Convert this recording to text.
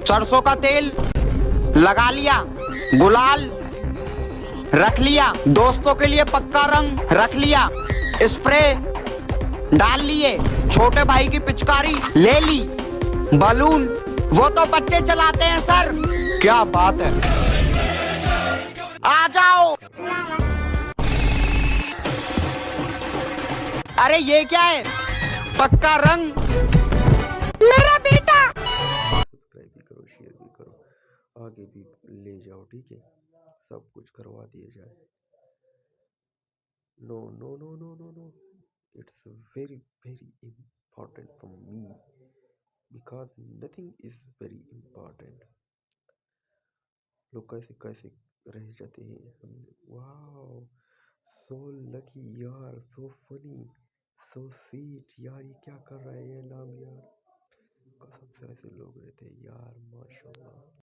सरसों का तेल लगा लिया, गुलाल रख लिया, दोस्तों के लिए पक्का रंग रख लिया, स्प्रे डाल लिए, छोटे भाई की पिचकारी ले ली, बलून वो तो बच्चे चलाते हैं सर। क्या बात है, आ जाओ। अरे ये क्या है, पक्का रंग। मेरा बेटा सब्सक्राइब भी करो, शेयर भी करो, आगे भी ले जाओ, ठीक है। सब कुछ करवा दिया जाए। No no no no no no, it's very very important for me because nothing is very important. लोग कैसे कैसे रह जाते हैं हम। वाओ, सो लकी यार, सो फनी, सो स्वीट यार। ये क्या कर रहे हैं नाम यार, कसम से ऐसे लोग रहते हैं यार, माशाल्लाह।